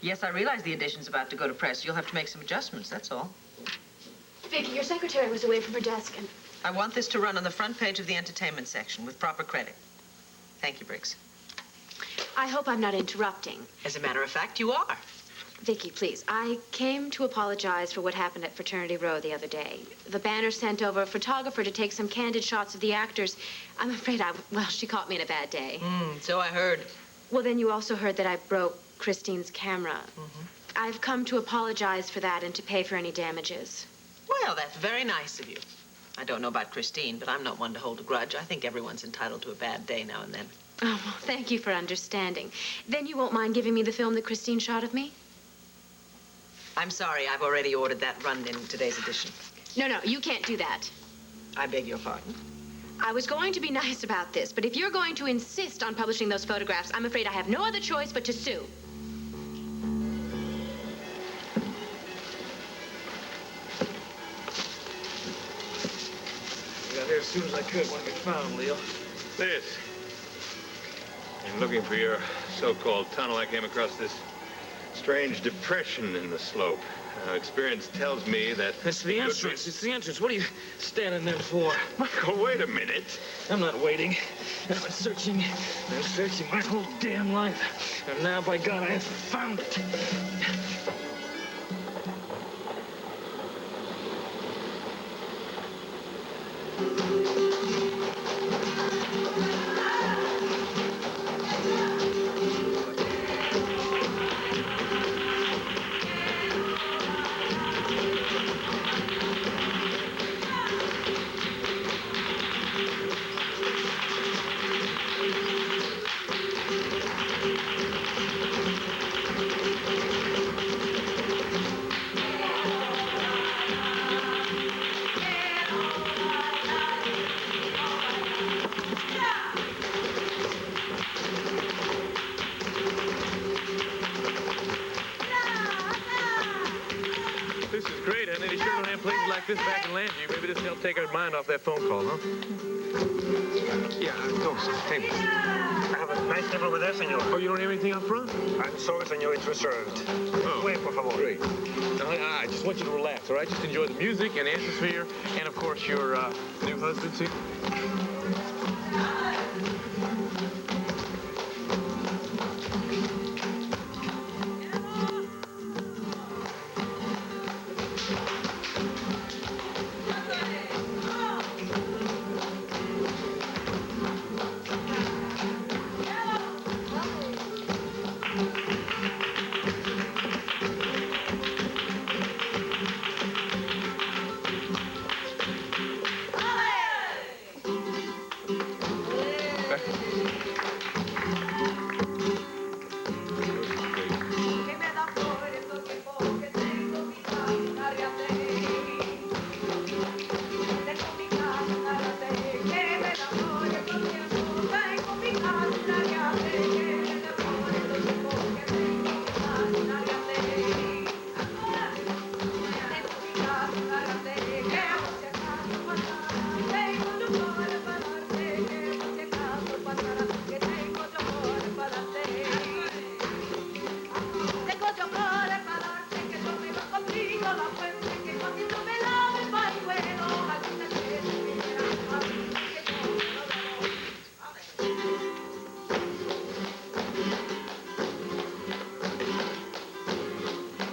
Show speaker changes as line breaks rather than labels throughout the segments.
Yes, I realize the edition's about to go to press. You'll have to make some adjustments, that's all.
Viki, your secretary was away from her desk and...
I want this to run on the front page of the entertainment section with proper credit. Thank you, Briggs.
I hope I'm not interrupting.
As a matter of fact, you are.
Viki, please, I came to apologize for what happened at Fraternity Row the other day. The banner sent over a photographer to take some candid shots of the actors. I'm afraid she caught me in a bad day.
So I heard.
Well, then you also heard that I broke Christine's camera. I've come to apologize for that and to pay for any damages.
Well, that's very nice of you. I don't know about Christine, but I'm not one to hold a grudge. I think everyone's entitled to a bad day now and then.
Oh, well, thank you for understanding. Then you won't mind giving me the film that Christine shot of me?
I'm sorry, I've already ordered that run in today's edition.
No, you can't do that.
I beg your pardon?
I was going to be nice about this, but if you're going to insist on publishing those photographs, I'm afraid I have no other choice but to sue.
I got here as soon as I could when you found, Leo.
This. In looking for your so-called tunnel, I came across this strange depression in the slope. Experience tells me that...
It's the entrance. It's the entrance. What are you standing there for?
Michael, wait a minute.
I'm not waiting. I've been searching and searching my whole damn life. And now, by God, I have found it.
This back in Landry, maybe this will help take our mind off that phone call, huh?
Yeah, toast. Table. I have a nice table over there, senor.
Oh, you don't have anything up front?
I'm sorry, senor, it's reserved.
Oh.
Wait, por favor.
Great. Now, I just want you to relax, all right? Just enjoy the music and atmosphere, and, of course, your new husband, see?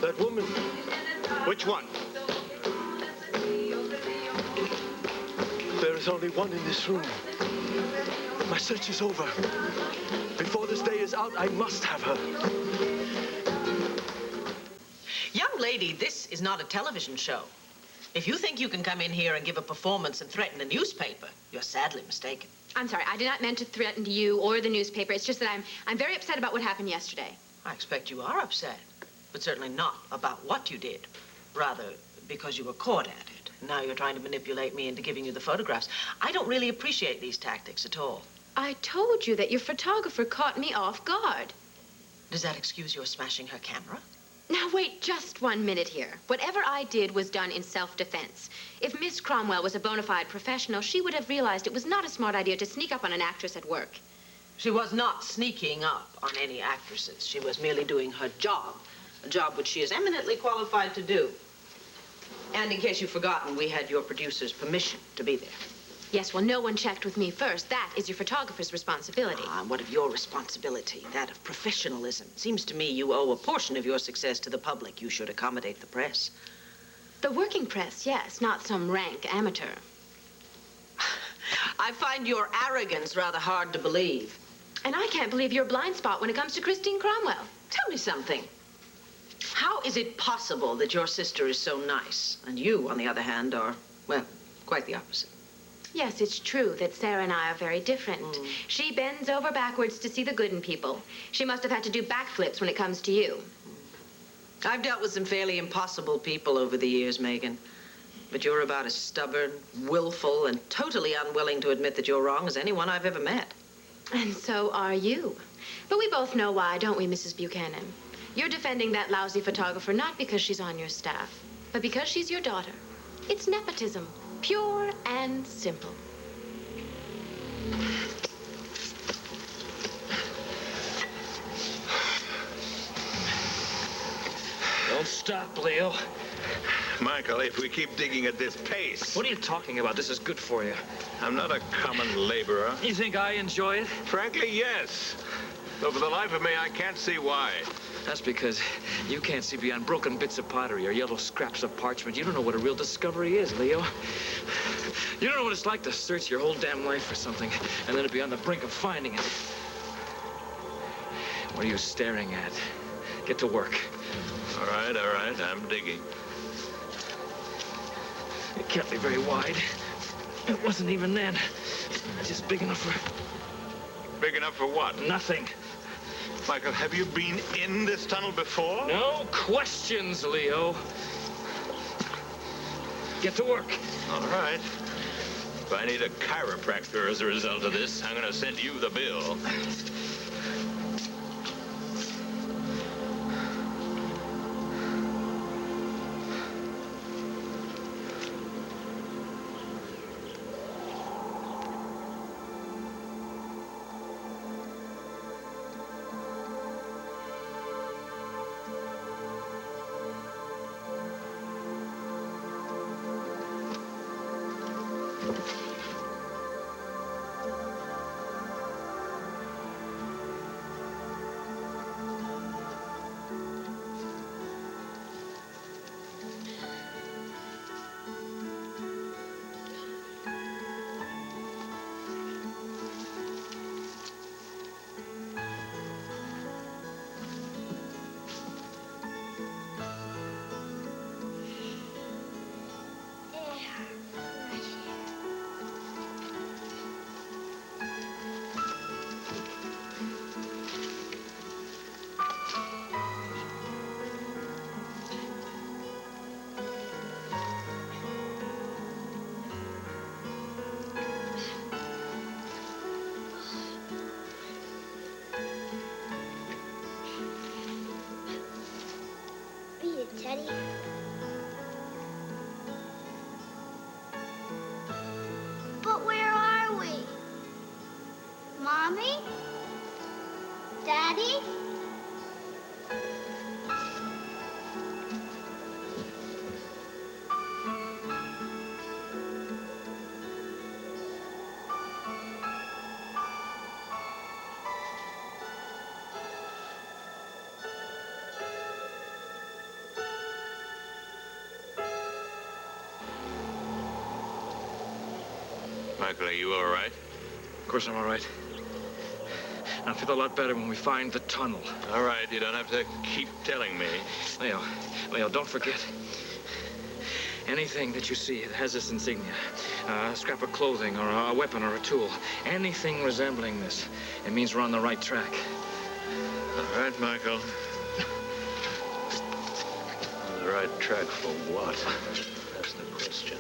That woman. Which one? There is only one in this room. My search is over. Before this day is out, I must have her.
Young lady, this is not a television show. If you think you can come in here and give a performance and threaten a newspaper, you're sadly mistaken.
I'm sorry, I did not mean to threaten you or the newspaper. It's just that I'm very upset about what happened yesterday.
I expect you are upset, but certainly not about what you did. Rather, because you were caught at it. Now you're trying to manipulate me into giving you the photographs. I don't really appreciate these tactics at all.
I told you that your photographer caught me off guard.
Does that excuse your smashing her camera?
Now, wait just 1 minute here. Whatever I did was done in self-defense. If Miss Cromwell was a bona fide professional, she would have realized it was not a smart idea to sneak up on an actress at work.
She was not sneaking up on any actresses. She was merely doing her job, a job which she is eminently qualified to do. And in case you've forgotten, we had your producer's permission to be there.
Yes, well, no one checked with me first. That is your photographer's responsibility.
Ah, what of your responsibility? That of professionalism. Seems to me you owe a portion of your success to the public. You should accommodate the press.
The working press, yes, not some rank amateur.
I find your arrogance rather hard to believe.
And I can't believe your blind spot when it comes to Christine Cromwell.
Tell me something. How is it possible that your sister is so nice, and you, on the other hand, are, well, quite the opposite?
Yes, it's true that Sarah and I are very different. She bends over backwards to see the good in people. She must have had to do backflips when it comes to you.
I've dealt with some fairly impossible people over the years, Megan. But you're about as stubborn, willful, and totally unwilling to admit that you're wrong as anyone I've ever met.
And so are you. But we both know why, don't we, Mrs. Buchanan? You're defending that lousy photographer not because she's on your staff, but because she's your daughter. It's nepotism, pure and simple.
Don't stop, Leo.
Michael, if we keep digging at this pace...
What are you talking about? This is good for you.
I'm not a common laborer.
You think I enjoy it?
Frankly, yes. Though for the life of me, I can't see why.
That's because you can't see beyond broken bits of pottery or yellow scraps of parchment. You don't know what a real discovery is, Leo. You don't know what it's like to search your whole damn life for something and then to be on the brink of finding it. What are you staring at? Get to work.
All right, I'm digging.
It can't be very wide. It wasn't even then. Just big enough for...
Big enough for what?
Nothing.
Michael, have you been in this tunnel before?
No questions, Leo. Get to work.
All right. If I need a chiropractor as a result of this, I'm going to send you the bill.
Teddy. But where are we? Mommy? Daddy?
Michael, are you all right?
Of course I'm all right. I'll feel a lot better when we find the tunnel.
All right, you don't have to keep telling me.
Leo, don't forget. Anything that you see that has this insignia, a scrap of clothing or a weapon or a tool, anything resembling this, it means we're on the right track.
All right, Michael. On the right track for what? That's the question.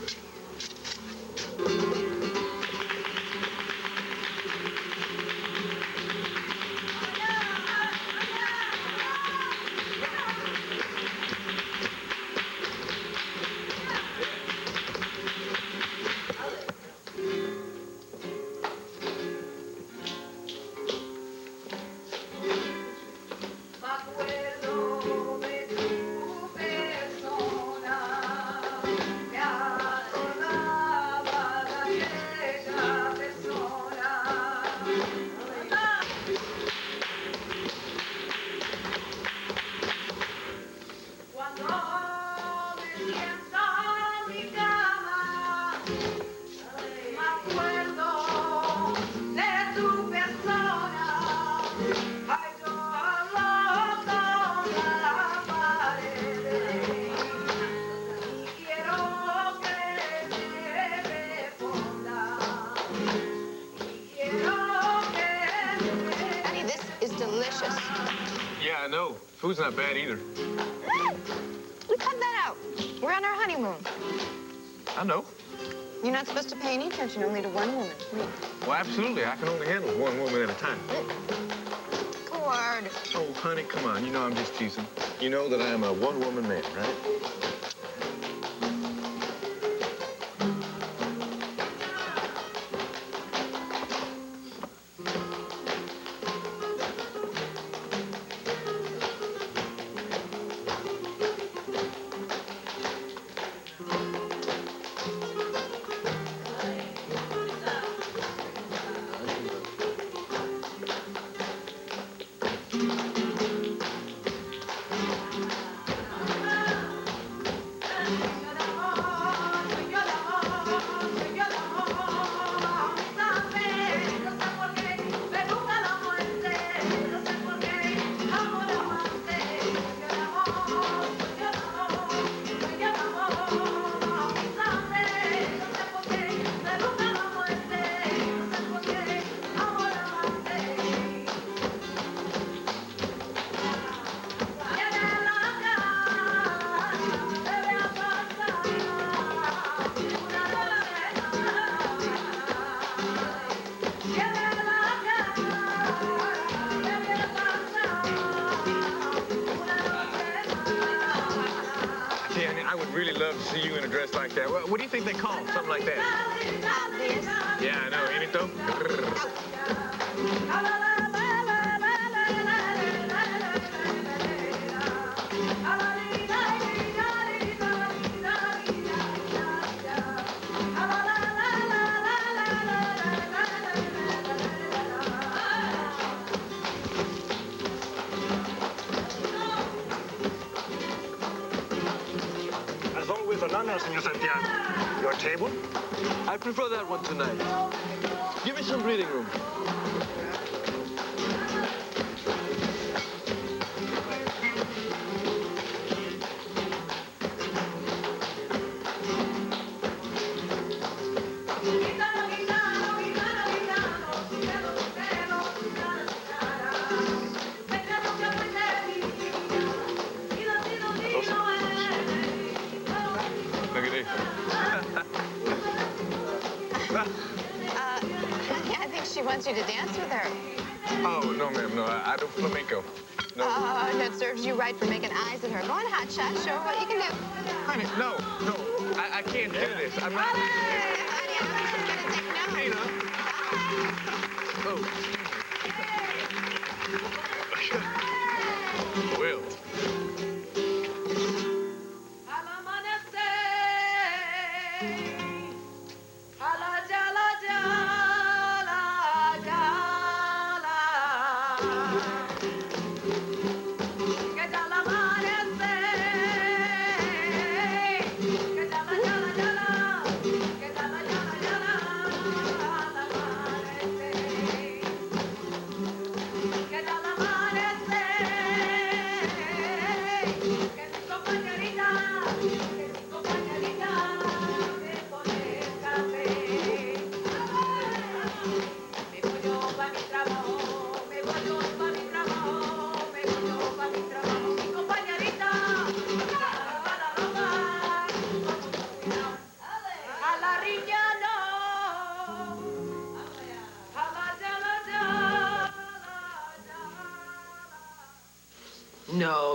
Food's not bad either.
We cut that out. We're on our honeymoon.
I know.
You're not supposed to pay any attention only to one woman, me.
Well, absolutely. I can only handle one woman at a time.
Cord.
Oh, honey, come on. You know I'm just teasing. You know that I am a one-woman man, right? See you in a dress like that. What do you think they call it? Something like that?
Obvious.
Yeah, I know. Ain't it though?
Señor Santiago. Your table?
I prefer that one tonight. Give me some breathing room.
Wants you to dance with her.
Oh, no, ma'am, no. I do flamenco. No.
Oh, that serves you right for making eyes at her. Go on, hot shot. Show her what you can do.
Honey, no. I can't do this. I'm not.
Honey, I don't think she's gonna take no.
Oh. Well.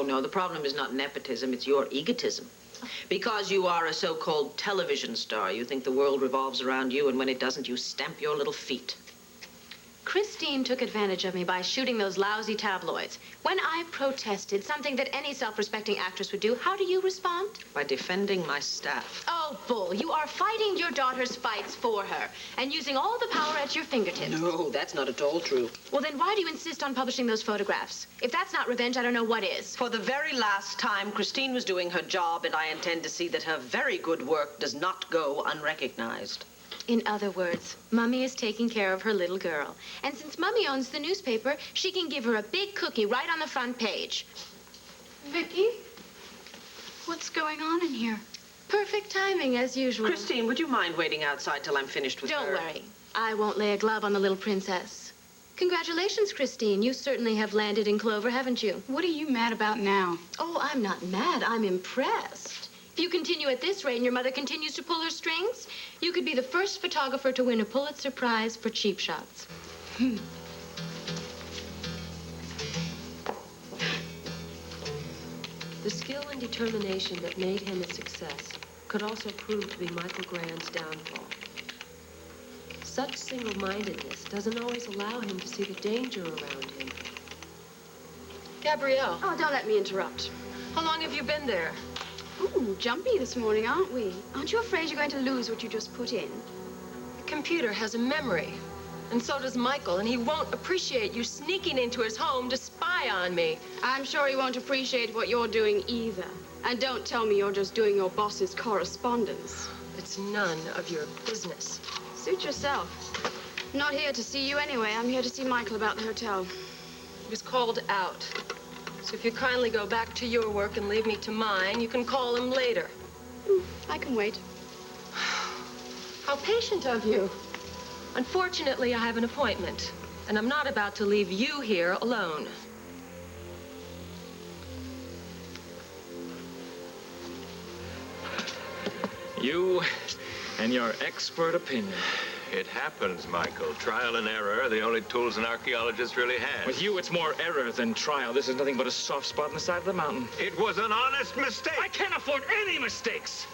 No, the problem is not nepotism, it's your egotism. Because you are a so-called television star, you think the world revolves around you, and when it doesn't, you stamp your little feet.
Christine took advantage of me by shooting those lousy tabloids. When I protested, something that any self-respecting actress would do, how do you respond?
By defending my staff.
Oh, Bull, you are fighting your daughter's fights for her and using all the power at your fingertips.
No, that's not at all true.
Well, then why do you insist on publishing those photographs? If that's not revenge, I don't know what is.
For the very last time, Christine was doing her job, and I intend to see that her very good work does not go unrecognized.
In other words, Mummy is taking care of her little girl. And since Mummy owns the newspaper, she can give her a big cookie right on the front page.
Viki? What's going on in here?
Perfect timing, as usual.
Christine, would you mind waiting outside till I'm finished with her?
Don't worry. I won't lay a glove on the little princess. Congratulations, Christine. You certainly have landed in clover, haven't you?
What are you mad about now?
Oh, I'm not mad. I'm impressed. If you continue at this rate and your mother continues to pull her strings, you could be the first photographer to win a Pulitzer Prize for cheap shots.
The skill and determination that made him a success could also prove to be Michael Grand's downfall. Such single-mindedness doesn't always allow him to see the danger around him.
Gabrielle.
Oh, don't let me interrupt.
How long have you been there?
Ooh, jumpy this morning, aren't we? Aren't you afraid you're going to lose what you just put in?
The computer has a memory, and so does Michael, and he won't appreciate you sneaking into his home to spy on me.
I'm sure he won't appreciate what you're doing either. And don't tell me you're just doing your boss's correspondence.
It's none of your business.
Suit yourself. I'm not here to see you anyway. I'm here to see Michael about the hotel.
He was called out. So if you kindly go back to your work and leave me to mine, you can call him later.
I can wait.
How patient of you. Unfortunately, I have an appointment, and I'm not about to leave you here alone.
You and your expert opinion.
It happens, Michael. Trial and error are the only tools an archaeologist really has.
With you, it's more error than trial. This is nothing but a soft spot on the side of the mountain.
It was an honest mistake.
I can't afford any mistakes.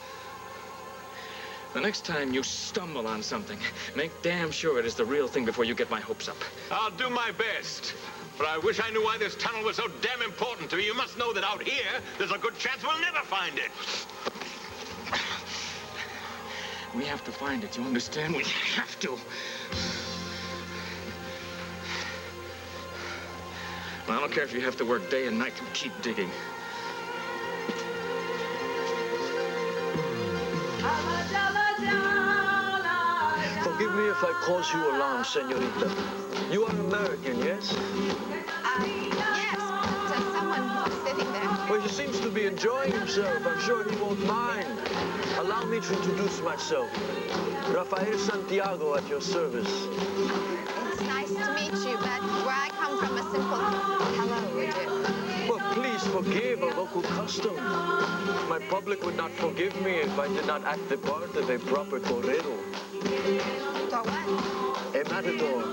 The next time you stumble on something, make damn sure it is the real thing before you get my hopes up.
I'll do my best. But I wish I knew why this tunnel was so damn important to you. You must know that out here, there's a good chance we'll never find it.
We have to find it, you understand? We have to. I don't care if you have to work day and night to keep digging.
Forgive me if I cause you alarm, senorita. You are American, yes?
Yes, there's someone sitting there.
Well, he seems to be enjoying himself. I'm sure he won't mind. Allow me to introduce myself. Rafael Santiago at your service.
It's nice to meet you, but where I come from, a simple hello would do.
Well, please forgive a local custom. My public would not forgive me if I did not act the part of a proper torero.
For what?
A matador.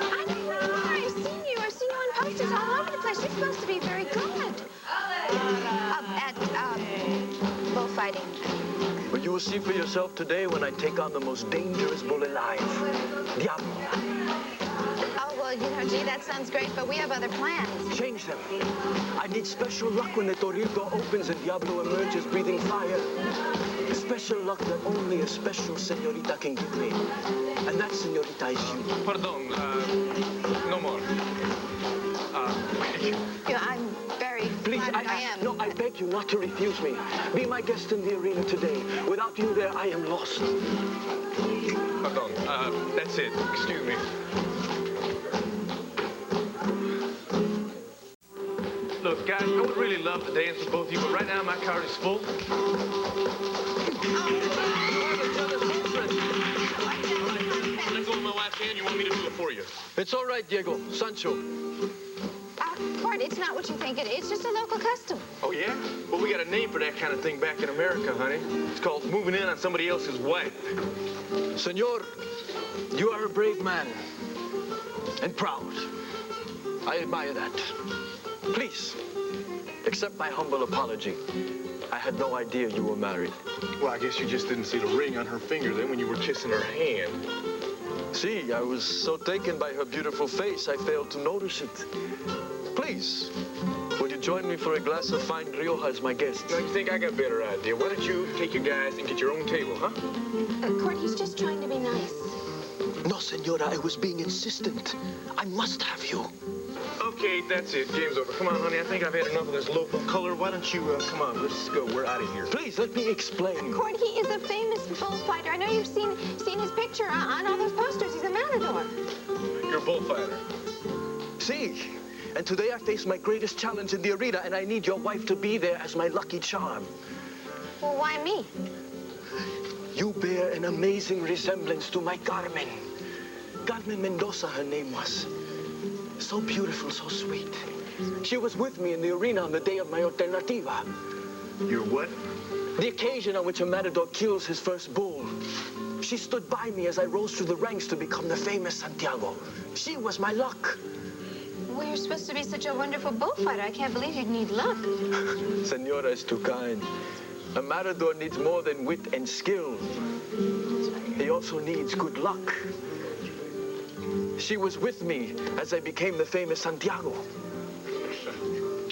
I don't know. I've seen you on posters all over the place. You're supposed to be very good. At bullfighting.
But you will see for yourself today when I take on the most dangerous bull alive. Diablo.
Oh, well, you know, gee, that sounds great, but we have other plans.
Change them. I need special luck when the toril door opens and Diablo emerges breathing fire. Special luck that only a special senorita can give me. And that senorita is you.
Pardon, no more.
Yeah, I'm very
Please,
flattered. I am.
No, I beg you not to refuse me. Be my guest in the arena today. Without you there, I am lost.
Pardon, that's it. Excuse me. Look, guys, I would really love to dance with both of you, but right now my card is full. Let go of my wife's hand. You want me to do it for you?
It's all right, Diego. Sancho.
Court, it's not what you think it is. It's just a local custom.
Oh, yeah? Well, we got a name for that kind of thing back in America, honey. It's called moving in on somebody else's wife.
Senor, you are a brave man. And proud. I admire that. Please, accept my humble apology. I had no idea you were married.
Well, I guess you just didn't see the ring on her finger then when you were kissing her hand.
See, I was so taken by her beautiful face, I failed to notice it. Please, would you join me for a glass of fine Rioja as my guest?
No, you think I got a better idea? Why don't you take your guys and get your own table, huh?
Court, he's just trying to be nice.
No, senora, I was being insistent. I must have you.
Okay, that's it. Game's over. Come on, honey. I think I've had enough of this local color. Why don't you, come on, let's go. We're out of here.
Please, let me explain.
Court, he is a famous bullfighter. I know you've seen his picture on all those posters. He's a matador.
You're a bullfighter.
See, and today I face my greatest challenge in the arena, and I need your wife to be there as my lucky charm.
Well, why me?
You bear an amazing resemblance to my Carmen. Carmen Mendoza, her name was. So beautiful, so sweet. She was with me in the arena on the day of my alternativa.
Your what?
The occasion on which a matador kills his first bull. She stood by me as I rose through the ranks to become the famous Santiago. She was my luck.
Well, you're supposed to be such a wonderful bullfighter. I can't believe you'd need luck.
Senora is too kind. A matador needs more than wit and skill. He also needs good luck. She was with me as I became the famous Santiago.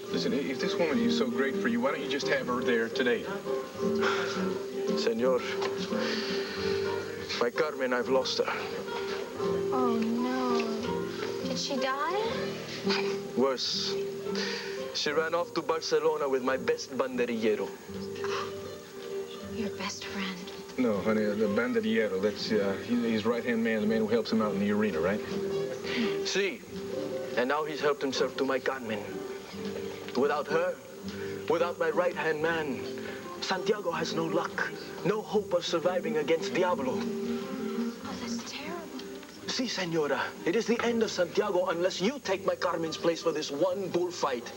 Listen, if this woman is so great for you, why don't you just have her there today?
Senor, my Carmen, I've lost her.
Oh, no. Did she die?
Worse. She ran off to Barcelona with my best banderillero.
Your best friend.
No, honey, the banderillero, that's his right-hand man, the man who helps him out in the arena, right?
See, and now he's helped himself to my Carmen. Without her, without my right-hand man, Santiago has no luck, no hope of surviving against Diablo.
Oh, that's terrible.
See, Senora, it is the end of Santiago unless you take my Carmen's place for this one bullfight.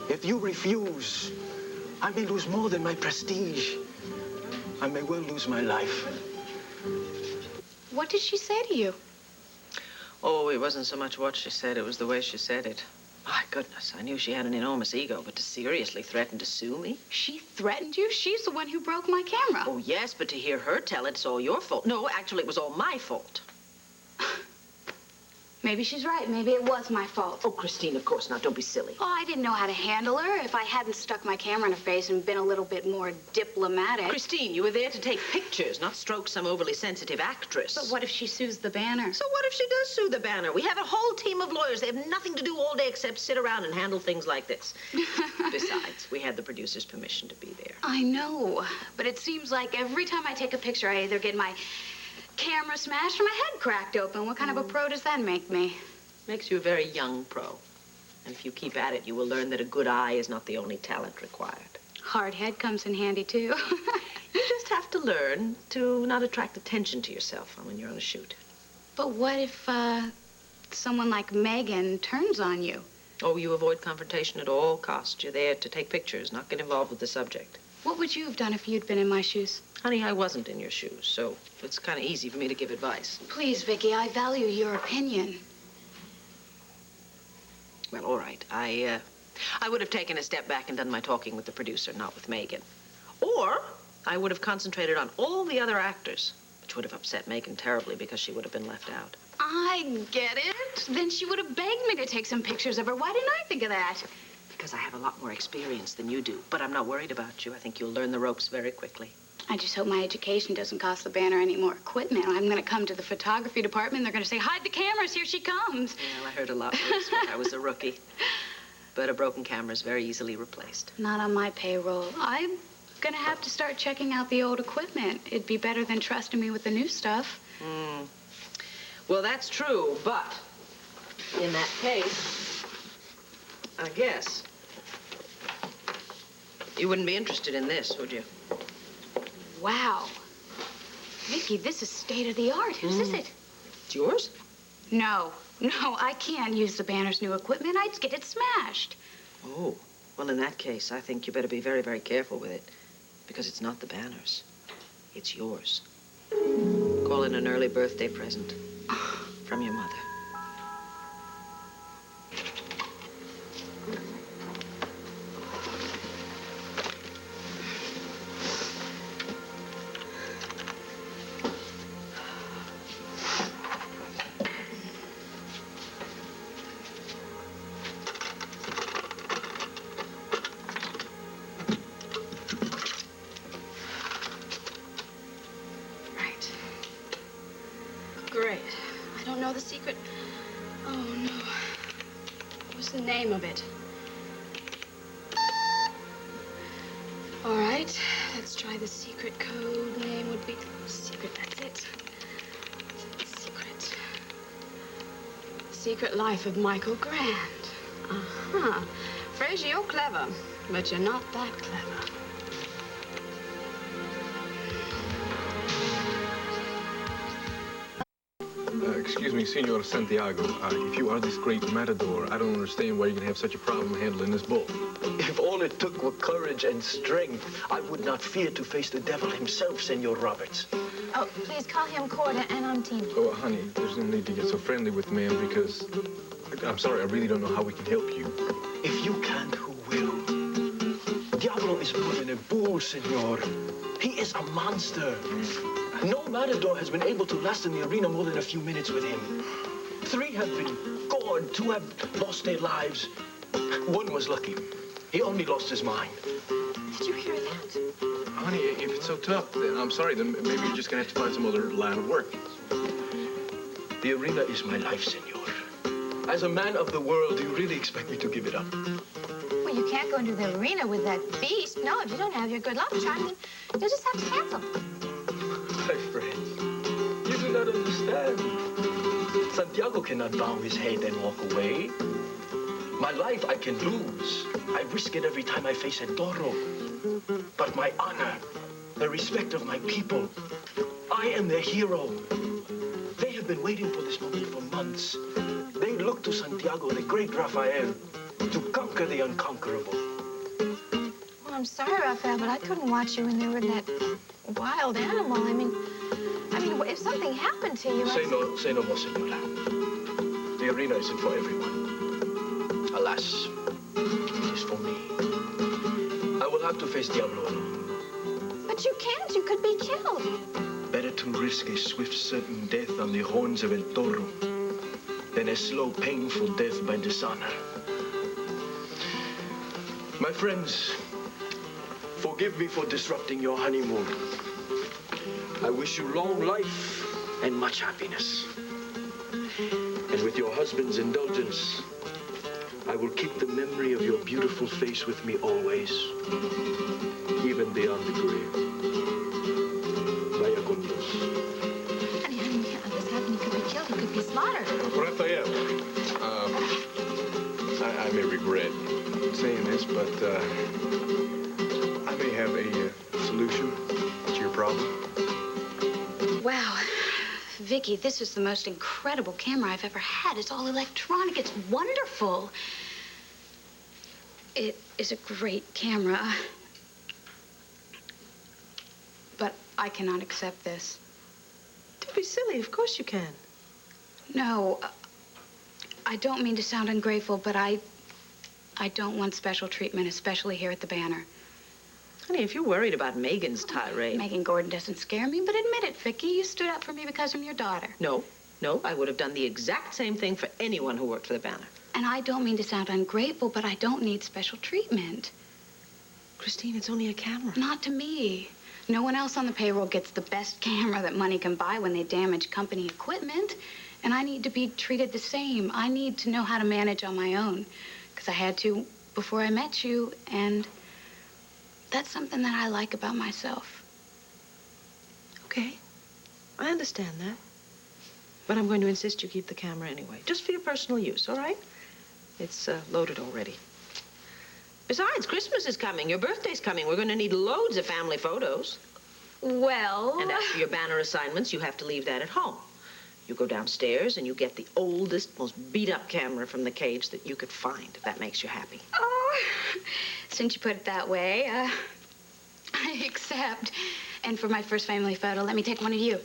If you refuse, I may lose more than my prestige. I may well lose my life.
What did she say to you?
Oh, it wasn't so much what she said, it was the way she said it. My goodness, I knew she had an enormous ego, but to seriously threaten to sue me?
She threatened you? She's the one who broke my camera.
Oh, yes, but to hear her tell it's all your fault. No, actually, it was all my fault.
Maybe she's right. Maybe it was my fault.
Oh, Christine, of course not. Don't be silly.
Oh, I didn't know how to handle her. If I hadn't stuck my camera in her face and been a little bit more diplomatic.
Christine, you were there to take pictures, not stroke some overly sensitive actress.
But what if she sues the banner?
So what if she does sue the banner? We have a whole team of lawyers. They have nothing to do all day except sit around and handle things like this. Besides, we had the producer's permission to be there.
I know, but it seems like every time I take a picture, I either get my camera smashed or my head cracked open. What kind of a pro does that make me?
Makes you a very young pro. And if you keep at it, you will learn that a good eye is not the only talent required.
Hard head comes in handy, too.
You just have to learn to not attract attention to yourself when you're on a shoot.
But what if, someone like Megan turns on you?
Oh, you avoid confrontation at all costs. You're there to take pictures, not get involved with the subject.
What would you have done if you'd been in my shoes?
Honey, I wasn't in your shoes, so it's kind of easy for me to give advice.
Please, Viki, I value your opinion.
Well, all right. I would have taken a step back and done my talking with the producer, not with Megan. Or I would have concentrated on all the other actors, which would have upset Megan terribly because she would have been left out.
I get it. Then she would have begged me to take some pictures of her. Why didn't I think of that?
Because I have a lot more experience than you do. But I'm not worried about you. I think you'll learn the ropes very quickly.
I just hope my education doesn't cost the banner any more equipment. I'm going to come to the photography department, and they're going to say, hide the cameras, here she comes.
Well, I heard a lot worse when I was a rookie. But a broken camera is very easily replaced.
Not on my payroll. I'm going to have to start checking out the old equipment. It'd be better than trusting me with the new stuff.
Well, that's true, but in that case, I guess you wouldn't be interested in this, would you?
Wow. Viki, this is state-of-the-art. Whose is it?
It's yours?
No, I can't use the banner's new equipment. I'd get it smashed.
Oh, well, in that case, I think you better be very, very careful with it. Because it's not the banner's. It's yours. Call it an early birthday present from your mother.
Great. I don't know the secret. Oh, no. What's the name of it? All right. Let's try the secret code. Name would be... Secret, that's it. Secret. Secret Life of Michael Grand. Uh-huh. Fraiser, you're clever, but you're not that clever.
Excuse Excuse me, Senor Santiago. If you are this great matador, I don't understand why you can have such a problem handling this bull.
If all it took were courage and strength, I would not fear to face the devil himself, Senor Roberts.
Oh, please call him Corda, and I'm Team.
Oh, honey, there's no need to get so friendly with the man because... I'm sorry, I really don't know how we can help you.
If you can't, who will? Diablo is more than a bull, Senor. He is a monster. No matador has been able to last in the arena more than a few minutes with him. 3 have been gored, 2 have lost their lives. 1 was lucky. He only lost his mind.
Did you hear that?
Honey, if it's so tough, then I'm sorry, then maybe you're just gonna have to find some other line of work.
The arena is my life, Senor. As a man of the world, do you really expect me to give it up?
Well, you can't go into the arena with that beast. No, if you don't have your good luck charm, then you'll just have to cancel.
My friend, you do not understand. Santiago cannot bow his head and walk away. My life I can lose. I risk it every time I face a toro. But my honor, the respect of my people, I am their hero. They have been waiting for this moment for months. They look to Santiago, the great Rafael, to conquer the unconquerable.
Well, I'm sorry, Rafael, but I couldn't watch you when they were that wild animal. I mean, if something happened to you...
Say no more, senora. The arena isn't for everyone. Alas, it is for me. I will have to face Diablo alone.
But you can't. You could be killed.
Better to risk a swift, certain death on the horns of El Toro than a slow, painful death by dishonor. My friends, forgive me for disrupting your honeymoon. I wish you long life and much happiness. And with your husband's indulgence, I will keep the memory of your beautiful face with me always, even beyond the grave. Vaya con Dios.
Honey, we can't let this happen. He could be killed. He could be slaughtered.
Rafael, I may regret saying this, but I may have a solution to your problem.
Wow. Viki, this is the most incredible camera I've ever had. It's all electronic. It's wonderful. It is a great camera. But I cannot accept this.
Don't be silly. Of course you can.
No, I don't mean to sound ungrateful, but I don't want special treatment, especially here at the Banner.
Honey, if you're worried about Megan's tirade...
Megan Gordon doesn't scare me, but admit it, Viki. You stood up for me because I'm your daughter.
No, I would have done the exact same thing for anyone who worked for the Banner.
And I don't mean to sound ungrateful, but I don't need special treatment.
Christine, it's only a camera.
Not to me. No one else on the payroll gets the best camera that money can buy when they damage company equipment. And I need to be treated the same. I need to know how to manage on my own. Because I had to before I met you, and that's something that I like about myself.
Okay, I understand that. But I'm going to insist you keep the camera anyway, just for your personal use, all right? It's loaded already. Besides, Christmas is coming, your birthday's coming. We're going to need loads of family photos.
Well...
And as for your Banner assignments, you have to leave that at home. You go downstairs and you get the oldest, most beat-up camera from the cage that you could find, if that makes you happy.
Oh, since you put it that way, I accept. And for my first family photo, let me take one of you.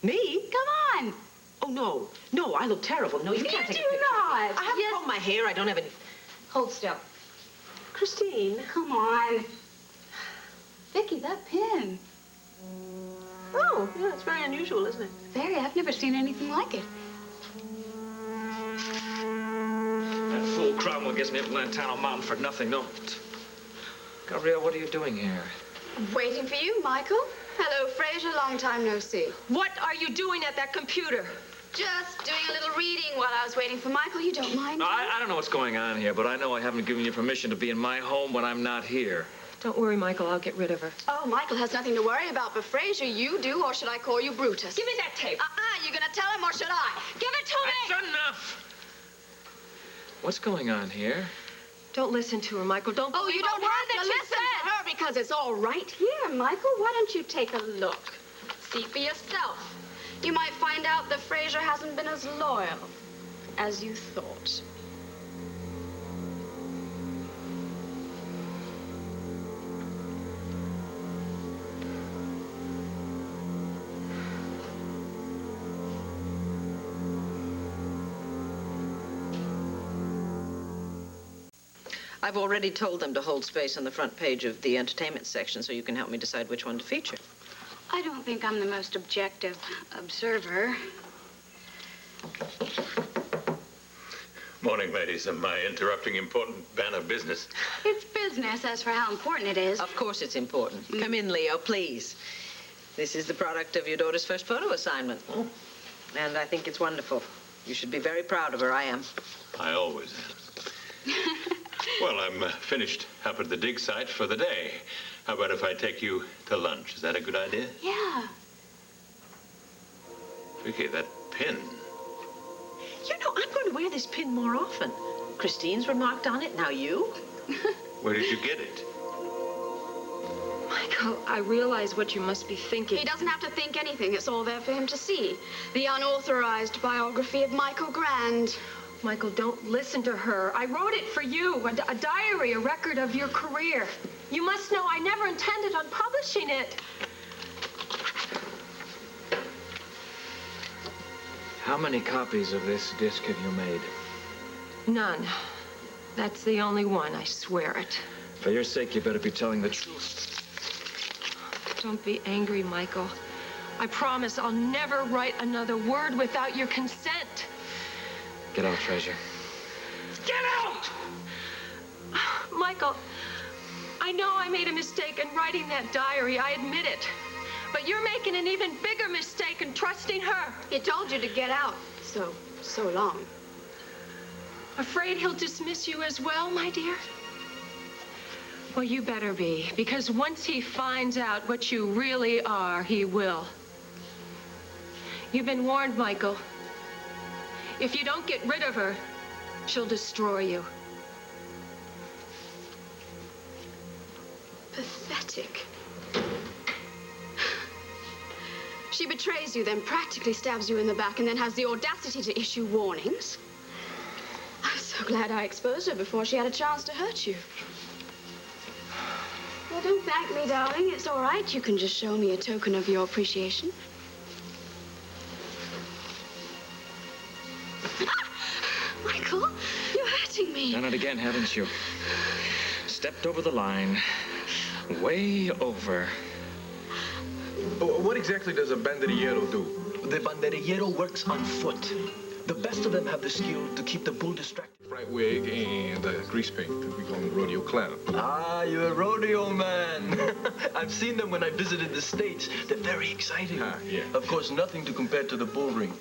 Me?
Come on.
Oh, no, I look terrible. No, you can't take a picture.
You do not.
I haven't combed my hair. I don't have any...
Hold still.
Christine.
Come on. Viki, that pin.
Oh, yeah, it's very unusual, isn't it?
Very. I've never seen anything like it.
That fool Cromwell gets me up Llantano Mountain for nothing. No. Gabrielle, what are you doing here?
Waiting for you, Michael. Hello, Fraiser. Long time no see.
What are you doing at that computer?
Just doing a little reading while I was waiting for Michael. You don't mind?
No, I don't know what's going on here, but I know I haven't given you permission to be in my home when I'm not here.
Don't worry, Michael. I'll get rid of her.
Oh, Michael has nothing to worry about, but Fraiser, you do, or should I call you Brutus?
Give me that tape.
You gonna tell him, or should I? Give it to me!
That's enough! What's going on here?
Don't listen to her, Michael. Don't
Oh, you don't have to listen to her because it's all right here, Michael. Why don't you take a look? See for yourself.
you might find out that Fraiser hasn't been as loyal as you thought.
I've already told them to hold space on the front page of the entertainment section so you can help me decide which one to feature.
I don't think I'm the most objective observer.
Morning, ladies. Am I interrupting important banner business?
It's business. As for how important it is.
Of course it's important. Come in, Leo, please. This is the product of your daughter's first photo assignment. And I think it's wonderful. You should be very proud of her. I am.
I always am. Well, I'm finished up at the dig site for the day. How about if I take you to lunch? Is that a good idea?
Yeah.
Viki, that pin.
You know, I'm going to wear this pin more often. Christine's remarked on it. Now you.
Where did you get it?
Michael, I realize what you must be thinking.
He doesn't have to think anything. It's all there for him to see. The unauthorized biography of Michael Grand.
Michael, don't listen to her. I wrote it for you, a diary, a record of your career. You must know I never intended on publishing it.
How many copies of this disc have you made?
None. That's the only one, I swear it.
For your sake, you better be telling the truth.
Don't be angry, Michael. I promise I'll never write another word without your consent.
Get out, Fraiser.
Get out! Michael, I know I made a mistake in writing that diary. I admit it. But you're making an even bigger mistake in trusting her.
He told you to get out. So long.
Afraid he'll dismiss you as well, my dear? Well, you better be, because once he finds out what you really are, he will. You've been warned, Michael. If you don't get rid of her, she'll destroy you.
Pathetic. She betrays you, then practically stabs you in the back, and then has the audacity to issue warnings. I'm so glad I exposed her before she had a chance to hurt you. Well, don't thank me, darling. It's all right. You can just show me a token of your appreciation. Michael, you're hurting me.
Done it again, haven't you? Stepped over the line. Way over.
What exactly does a banderillero do?
The banderillero works on foot. The best of them have the skill to keep the bull distracted.
Bright wig and grease paint. We call him rodeo clown.
Ah, you're a rodeo man. I've seen them when I visited the States. They're very exciting.
Yeah.
Of course, nothing to compare to the bull ring.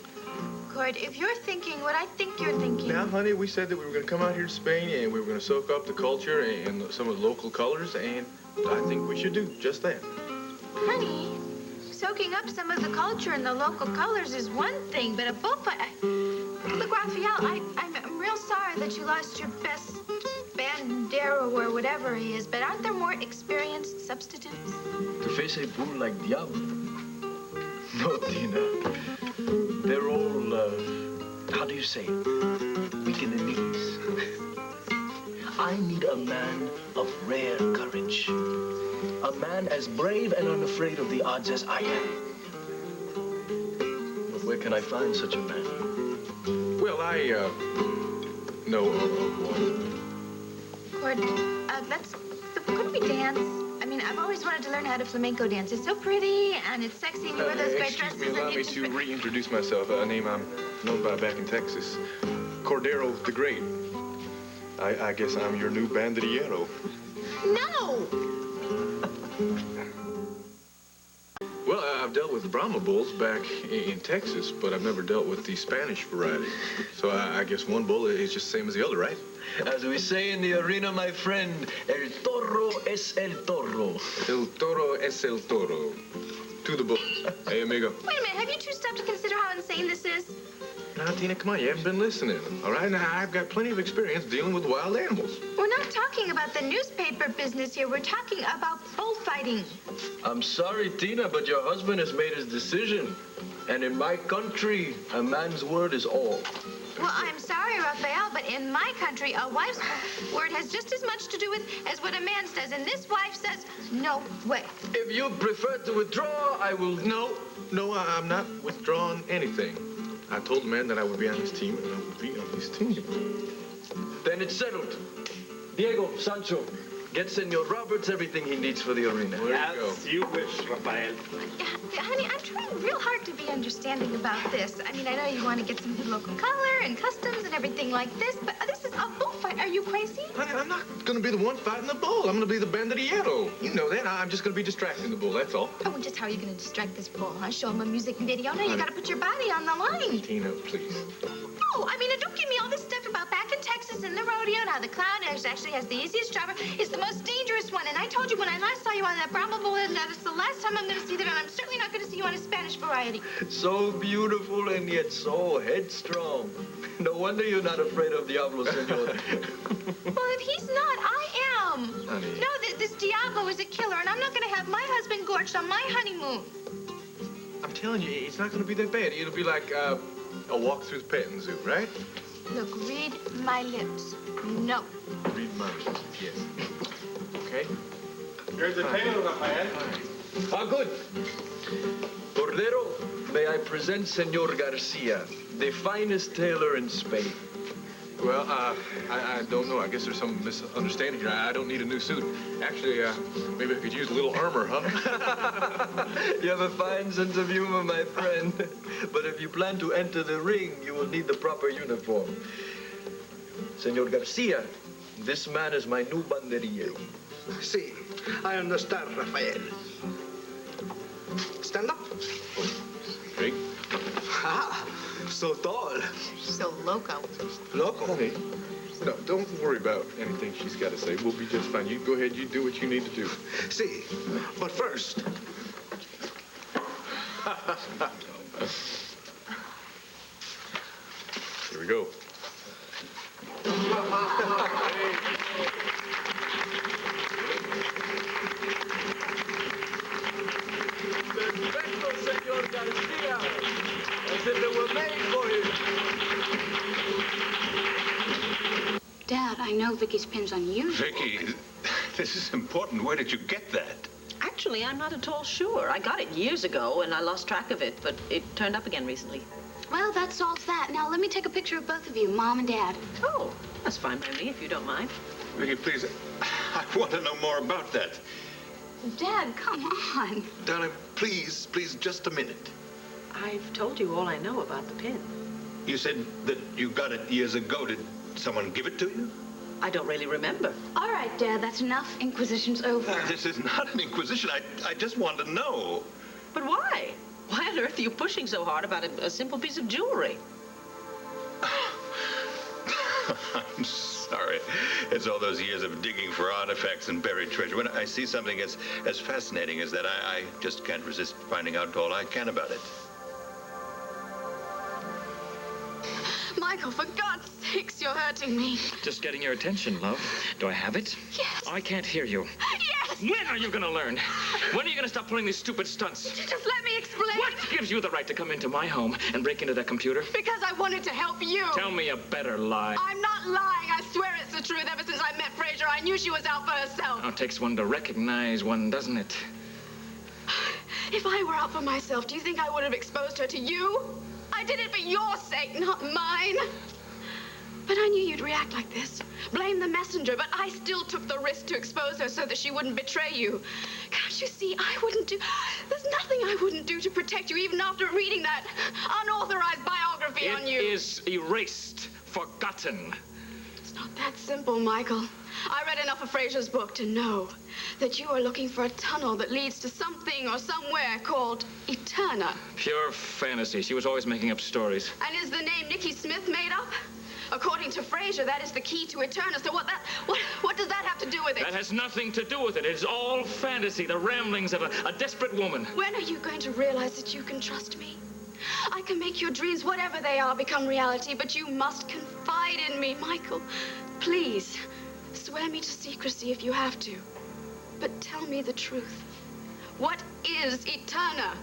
Cord, if you're thinking what I think you're thinking...
Now, honey, we said that we were going to come out here to Spain and we were going to soak up the culture and some of the local colors, and I think we should do just that.
Honey, soaking up some of the culture and the local colors is one thing, but a bullfight... Look, Rafael, I'm real sorry that you lost your best bandero or whatever he is, but aren't there more experienced substitutes?
To face a bull like Diablo? No, Tina. They're all, how do you say it? Weak in the knees. I need a man of rare courage. A man as brave and unafraid of the odds as I am. But where can I find such a man?
Well, I know of one.
Cord, couldn't we dance? I mean, I've always wanted to learn how to flamenco dance. It's so pretty, and it's sexy, and you wear those great dresses.
Excuse me, allow me to reintroduce myself. A name I'm known by back in Texas. Cordero the Great. I guess I'm your new banderillero.
No!
Well, I've dealt with Brahma bulls back in Texas, but I've never dealt with the Spanish variety. So I guess one bull is just the same as the other, right?
As we say in the arena, my friend, el toro es el toro.
El toro es el toro. To the bull. Hey, amigo.
Wait a minute, have you two stopped to consider how insane this is?
Now, Tina, come on, you haven't been listening, all right? Now, I've got plenty of experience dealing with wild animals.
We're not talking about the newspaper business here. We're talking about bullfighting.
I'm sorry, Tina, but your husband has made his decision. And in my country, a man's word is all.
Well, I'm sorry, Rafael, but in my country, a wife's word has just as much to do with as what a man says. And this wife says, no way.
If you prefer to withdraw, I will...
No, I'm not withdrawing anything. I told the man that I would be on his team, and I will be on his team.
Then it's settled. Diego, Sancho, get Senor Roberts everything he needs for the arena.
As you wish, Rafael.
Honey, I'm trying real hard to be understanding about this. I mean, I know you want to get some good local color and customs and everything like this, but this is a bullfight. Are you crazy?
Honey, I'm not going to be the one fighting the bull. I'm going to be the banderillero. You know that. I'm just going to be distracting the bull, that's all.
Oh, and just how are you going to distract this bull, huh? Show him a music video? No, you got to put your body on the line.
Tina, please.
No, I mean, don't give me all this stuff about back in Texas in the rodeo and how the clown actually has the easiest driver. It's the most dangerous one. And I told you when I last saw you on that Brahma bull, and that is the last time I'm going to see that, and I'm certainly not going to see you on a Spanish variety.
So beautiful and yet so headstrong. No wonder you're not afraid of Diablo, Senor.
Well, if he's not, I am.
Honey.
No, this Diablo is a killer, and I'm not going to have my husband gorged on my honeymoon.
I'm telling you, it's not going to be that bad. It'll be like a walk through the petting zoo, right?
Look, read my lips. No.
Read my lips, yes. Okay?
Here's the table, Rafael.
Ah, good. Cordero, may I present Senor Garcia, the finest tailor in Spain.
Well, I don't know. I guess there's some misunderstanding here. I don't need a new suit. Actually, maybe I could use a little armor, huh?
You have a fine sense of humor, my friend. But if you plan to enter the ring, you will need the proper uniform. Senor Garcia, this man is my new banderillero.
See, I understand, Rafael. Stand up.
Hey.
Ah, so tall.
So loco.
Loco.
Honey, no, don't worry about anything she's got to say. We'll be just fine. You go ahead. You do what you need to do.
See, but first.
Here we go.
Perfecto, Senor Garcia. As if it were made for him.
Dad, I know Vicky's pin's unusual.
Viki, this is important. Where did you get that?
Actually, I'm not at all sure. I got it years ago, and I lost track of it, but it turned up again recently.
Well, that solves that. Now, let me take a picture of both of you, Mom and Dad.
Oh, that's fine by me, if you don't mind.
Viki, please, I want to know more about that.
Dad, come on.
Darling, please, just a minute.
I've told you all I know about the pin.
You said that you got it years ago. Did someone give it to you?
I don't really remember.
All right, Dad, that's enough. Inquisition's over.
This is not an inquisition. I just want to know.
But why? Why on earth are you pushing so hard about a simple piece of jewelry?
I'm sorry. It's all those years of digging for artifacts and buried treasure. When I see something as fascinating as that, I just can't resist finding out all I can about it.
Michael, for God's sakes, you're hurting me.
Just getting your attention, love. Do I have it?
Yes.
I can't hear you.
Yes!
When are you gonna learn? When are you gonna stop pulling these stupid stunts?
Just let me explain.
What gives you the right to come into my home and break into that computer?
Because I wanted to help you.
Tell me a better lie.
I'm not lying. I swear it's the truth. Ever since I met Fraiser, I knew she was out for herself.
Oh, it takes one to recognize one, doesn't it?
If I were out for myself, do you think I would have exposed her to you? I did it for your sake, not mine. But I knew you'd react like this. Blame the messenger, but I still took the risk to expose her so that she wouldn't betray you. Can't you see? There's nothing I wouldn't do to protect you, even after reading that unauthorized biography on you.
It is erased, forgotten.
It's not that simple, Michael. I read enough of Fraiser's book to know that you are looking for a tunnel that leads to something or somewhere called Eterna.
Pure fantasy. She was always making up stories.
And is the name Nikki Smith made up? According to Fraiser, that is the key to Eterna. So what does that have to do with it?
That has nothing to do with it. It's all fantasy, the ramblings of a desperate woman.
When are you going to realize that you can trust me? I can make your dreams, whatever they are, become reality, but you must confide in me, Michael. Please, swear me to secrecy if you have to. But tell me the truth. What is Eterna?